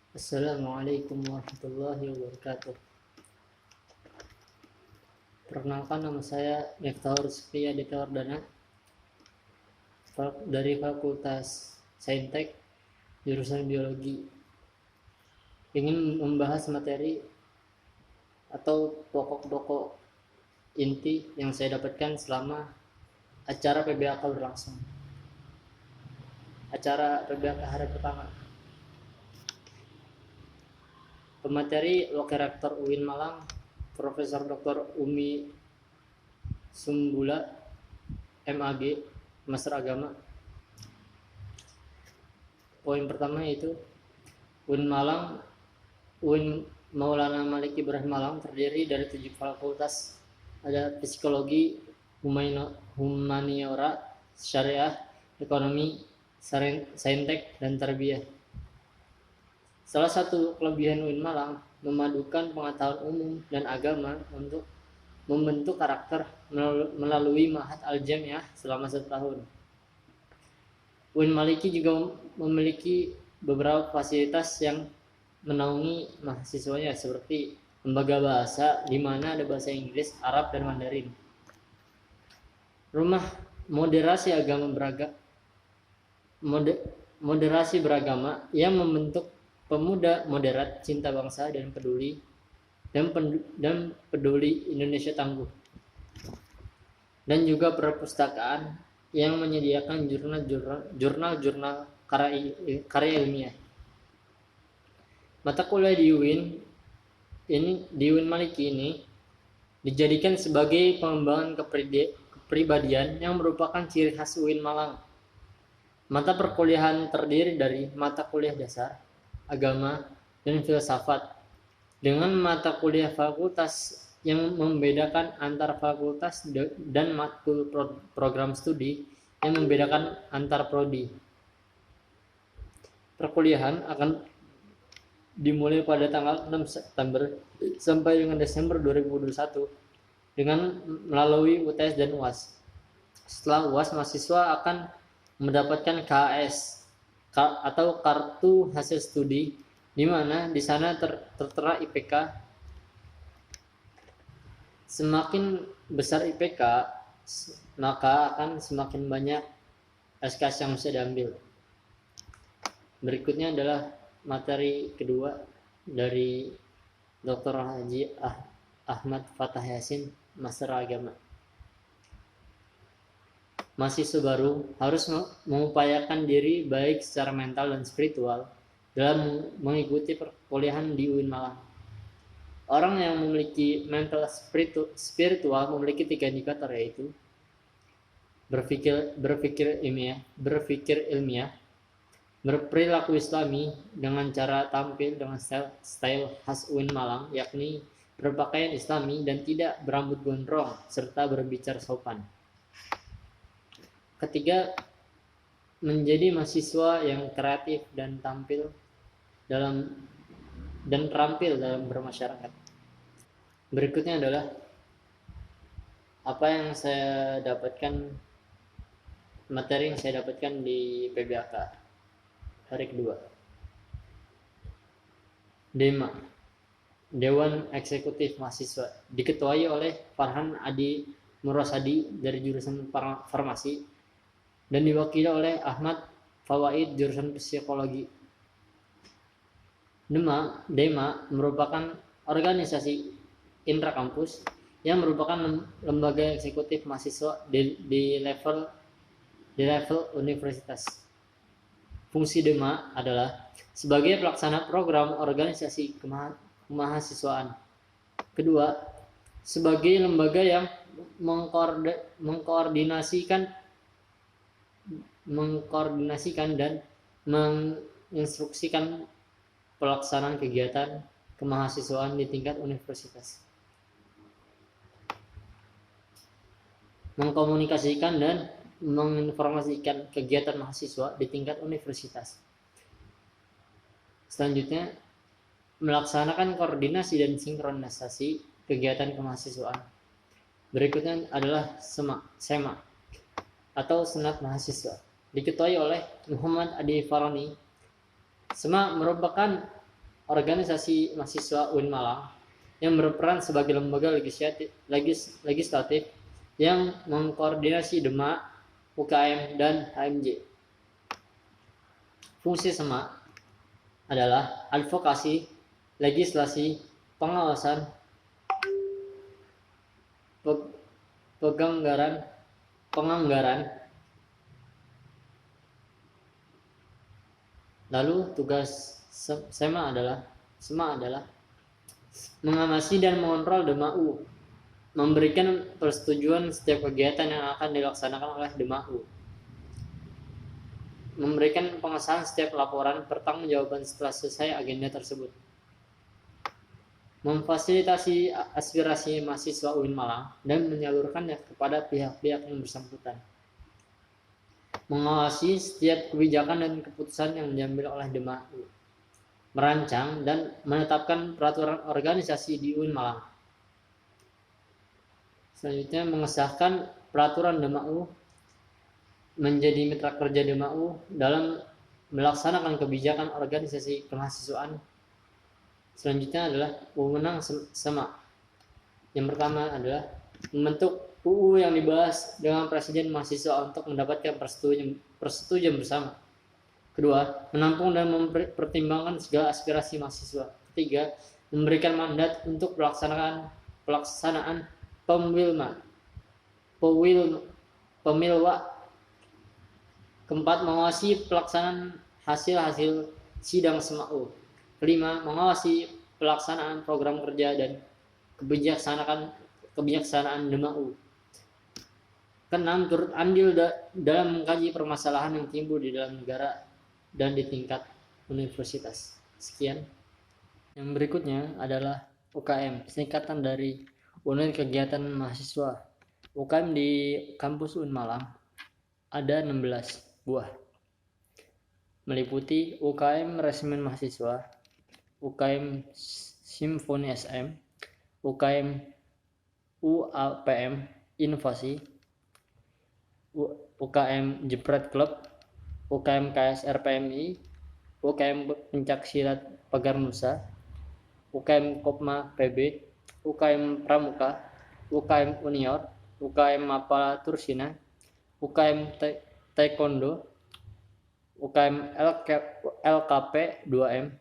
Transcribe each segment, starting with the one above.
Assalamualaikum warahmatullahi wabarakatuh. Perkenalkan, nama saya Miftahur Rizky Aditya Wardana dari Fakultas Saintek jurusan Biologi. Ingin membahas materi atau pokok-pokok inti yang saya dapatkan selama acara PBAK berlangsung. Acara PBAK hari pertama. Pemateri Wakil Rektor UIN Malang, Profesor Dr. Umi Sumbula, MAG, Master Agama. Poin pertama yaitu UIN Maulana Malik Ibrahim Malang terdiri dari 7 fakultas. Ada psikologi, humaniora, syariah, ekonomi, saintek, dan tarbiyah. Salah satu kelebihan UIN Malang memadukan pengetahuan umum dan agama untuk membentuk karakter melalui Ma'had Al-Jamiah selama 1 tahun. UIN Maliki juga memiliki beberapa fasilitas yang menaungi mahasiswanya seperti lembaga bahasa di mana ada bahasa Inggris, Arab, dan Mandarin. Rumah moderasi beragama yang membentuk pemuda moderat, cinta bangsa, dan peduli Indonesia tangguh. Dan juga perpustakaan yang menyediakan jurnal karya ilmiah. Mata kuliah di UIN Maliki ini dijadikan sebagai pengembangan kepribadian yang merupakan ciri khas UIN Malang. Mata perkuliahan terdiri dari mata kuliah dasar, agama, dan filsafat, dengan mata kuliah fakultas yang membedakan antar fakultas dan matkul program studi yang membedakan antar prodi. Perkuliahan akan dimulai pada tanggal 6 September sampai dengan Desember 2021 dengan melalui UTS dan UAS. Setelah UAS, mahasiswa akan mendapatkan KHS atau kartu hasil studi, di mana di sana tertera IPK. Semakin besar IPK, maka akan semakin banyak SKS yang bisa diambil. Berikutnya adalah materi kedua dari Dr. Haji Ahmad Fatah Yasin, Master Agama. Mahasiswa baru harus mengupayakan diri baik secara mental dan spiritual dalam mengikuti perkuliahan di UIN Malang. Orang yang memiliki mental spiritual memiliki 3 indikator, yaitu berpikir ilmiah, berperilaku islami dengan cara tampil dengan style khas UIN Malang, yakni berpakaian islami dan tidak berambut gondrong serta berbicara sopan. Ketiga, menjadi mahasiswa yang kreatif dan terampil dalam bermasyarakat. Berikutnya adalah apa yang saya dapatkan, materi yang saya dapatkan di PBAK hari kedua. DEMA, Dewan Eksekutif Mahasiswa, diketuai oleh Farhan Adi Murasadi dari jurusan farmasi dan diwakili oleh Ahmad Fawaid jurusan psikologi. DEMA merupakan organisasi intrakampus yang merupakan lembaga eksekutif mahasiswa di level universitas. Fungsi DEMA adalah sebagai pelaksana program organisasi kemahasiswaan. Kedua, sebagai lembaga yang mengkoordinasikan dan menginstruksikan pelaksanaan kegiatan kemahasiswaan di tingkat universitas. Mengkomunikasikan dan menginformasikan kegiatan mahasiswa di tingkat universitas. Selanjutnya, melaksanakan koordinasi dan sinkronisasi kegiatan kemahasiswaan. Berikutnya adalah SEMA atau Senat Mahasiswa, diketuai oleh Muhammad Adi Farani. SEMA merupakan organisasi mahasiswa UIN Malang yang berperan sebagai lembaga legislatif yang mengkoordinasi DEMA, UKM, dan HMJ. Fungsi SEMA adalah advokasi, legislasi, pengawasan, penganggaran. Lalu tugas SEMA adalah mengawasi dan mengontrol DEMA-U, memberikan persetujuan setiap kegiatan yang akan dilaksanakan oleh DEMA-U, memberikan pengesahan setiap laporan pertanggungjawaban setelah selesai agenda tersebut, memfasilitasi aspirasi mahasiswa UIN Malang dan menyalurkannya kepada pihak-pihak yang bersangkutan, mengawasi setiap kebijakan dan keputusan yang diambil oleh DEMA-U, merancang dan menetapkan peraturan organisasi di UIN Malang. Selanjutnya, mengesahkan peraturan DEMA-U menjadi mitra kerja DEMA-U dalam melaksanakan kebijakan organisasi kemahasiswaan. Selanjutnya adalah wewenang SEMA. Yang pertama adalah membentuk UU yang dibahas dengan presiden mahasiswa untuk mendapatkan persetujuan bersama. Kedua, menampung dan mempertimbangkan segala aspirasi mahasiswa. Ketiga, memberikan mandat untuk pelaksanaan pemilwa. Keempat, mengawasi pelaksanaan hasil sidang SEMA-U. Kelima, mengawasi pelaksanaan program kerja dan kebijaksanaan DEMA-U. Keenam, turut andil dalam mengkaji permasalahan yang timbul di dalam negara dan di tingkat universitas. Sekian. Yang berikutnya adalah UKM, singkatan dari Unit Kegiatan Mahasiswa. UKM di kampus UIN Malang ada 16 buah, meliputi UKM Resimen Mahasiswa, UKM Simfoni SM, UKM UAPM Inovasi, UKM Jepret Club, UKM KSR PMI, UKM Pencaksilat Pagar Nusa, UKM Kopma PB, UKM Pramuka, UKM Unior, UKM Mapala Tursina, UKM Taekwondo, UKM LKP 2M,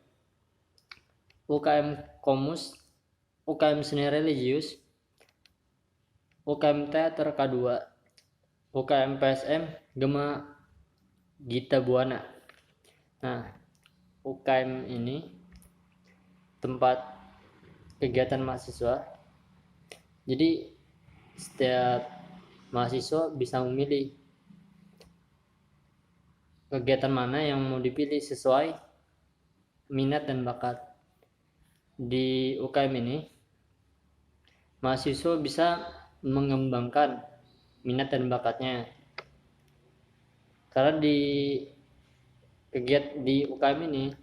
UKM Komus, UKM Seni Religius, UKM Teater K2, UKM PSM Gema Gita Buana. Nah, UKM ini tempat kegiatan mahasiswa. Jadi setiap mahasiswa bisa memilih kegiatan mana yang mau dipilih sesuai minat dan bakat. Di UKM ini, mahasiswa bisa mengembangkan minat dan bakatnya. Karena di UKM ini,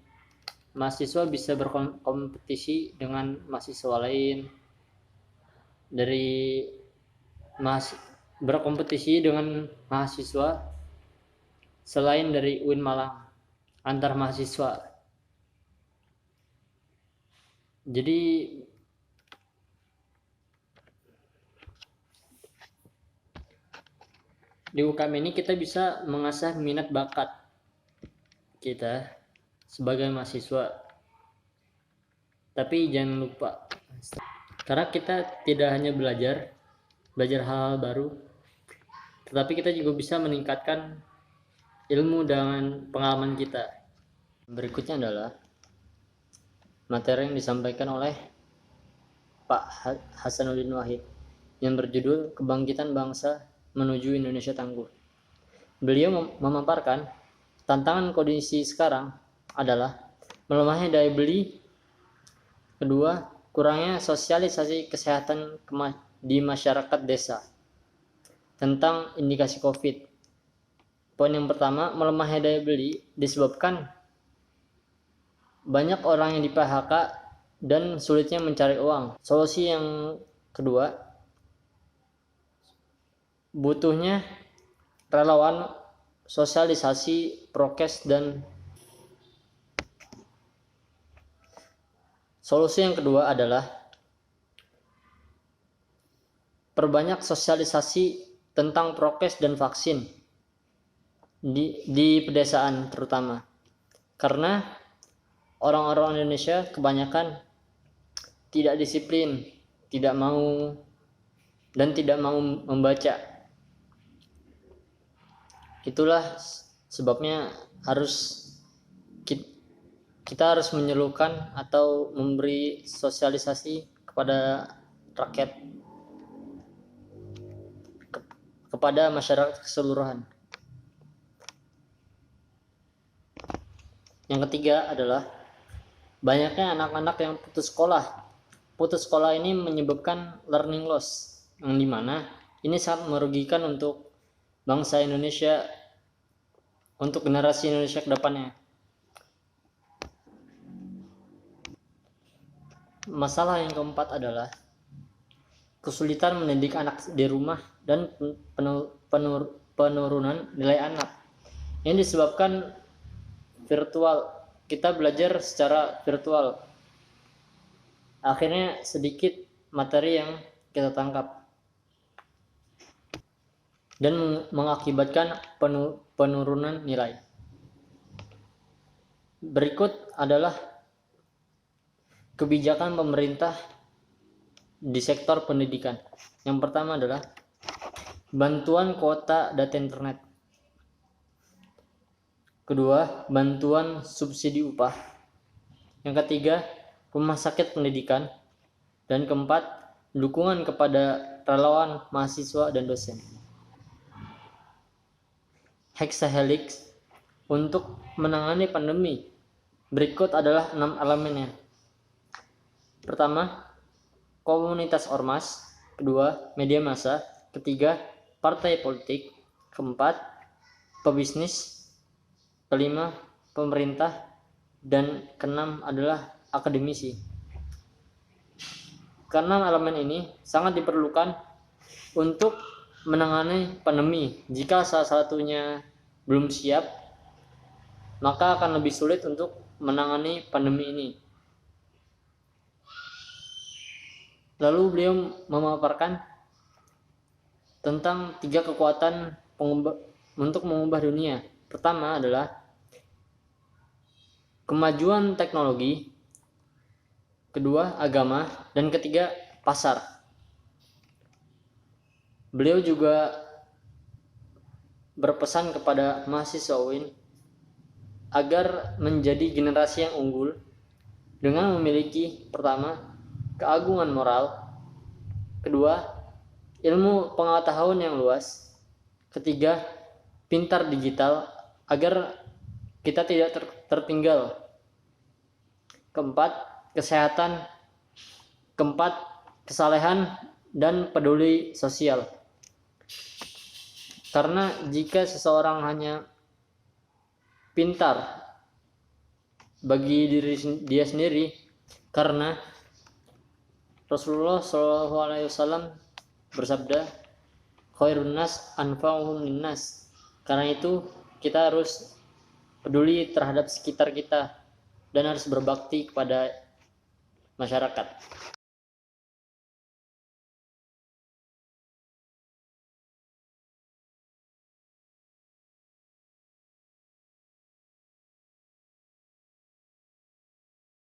mahasiswa bisa berkompetisi dengan mahasiswa lain, berkompetisi dengan mahasiswa selain dari UIN Malang, antar mahasiswa. Jadi di UKM ini kita bisa mengasah minat bakat kita sebagai mahasiswa. Tapi jangan lupa, karena kita tidak hanya belajar hal-hal baru, tetapi kita juga bisa meningkatkan ilmu dengan pengalaman kita. Berikutnya adalah materi yang disampaikan oleh Pak Hasanuddin Wahid yang berjudul Kebangkitan Bangsa Menuju Indonesia Tangguh. Beliau memaparkan tantangan kondisi sekarang adalah melemahnya daya beli, kedua, kurangnya sosialisasi kesehatan di masyarakat desa tentang indikasi COVID. Poin yang pertama, melemahnya daya beli disebabkan banyak orang yang di PHK dan sulitnya mencari uang. Solusi yang kedua, butuhnya relawan sosialisasi prokes dan Solusi yang kedua adalah perbanyak sosialisasi tentang prokes dan vaksin di pedesaan terutama. Karena orang-orang Indonesia kebanyakan tidak disiplin, tidak mau membaca. Itulah sebabnya kita harus menyeluruhkan atau memberi sosialisasi kepada rakyat, kepada masyarakat keseluruhan. Yang ketiga adalah banyaknya anak-anak yang putus sekolah. Putus sekolah ini menyebabkan learning loss, yang dimana ini sangat merugikan untuk bangsa Indonesia, untuk generasi Indonesia ke depannya. Masalah yang keempat adalah kesulitan mendidik anak di rumah dan penurunan nilai anak. Ini disebabkan virtual, kita belajar secara virtual. Akhirnya sedikit materi yang kita tangkap dan mengakibatkan penurunan nilai. Berikut adalah kebijakan pemerintah di sektor pendidikan. Yang pertama adalah bantuan kuota data internet. Kedua, bantuan subsidi upah. Yang ketiga, rumah sakit pendidikan. Dan keempat, dukungan kepada relawan, mahasiswa, dan dosen. Hexahelix untuk menangani pandemi. Berikut adalah 6 elemennya. Pertama, komunitas ormas. Kedua, media massa. Ketiga, partai politik. Keempat, pebisnis. Kelima, pemerintah. Dan keenam adalah akademisi. Keenam elemen ini sangat diperlukan untuk menangani pandemi. Jika salah satunya belum siap, maka akan lebih sulit untuk menangani pandemi ini. Lalu beliau memaparkan tentang 3 kekuatan untuk mengubah dunia. Pertama adalah kemajuan teknologi, kedua agama, dan ketiga pasar. Beliau juga berpesan kepada mahasiswa UIN agar menjadi generasi yang unggul dengan memiliki pertama keagungan moral, kedua ilmu pengetahuan yang luas, ketiga pintar digital agar kita tidak tertinggal, keempat kesehatan, keempat kesalehan dan peduli sosial. Karena jika seseorang hanya pintar bagi diri dia sendiri, karena Rasulullah SAW bersabda, khairun nas anfa'uhum linnas. Karena itu kita harus peduli terhadap sekitar kita dan harus berbakti kepada masyarakat.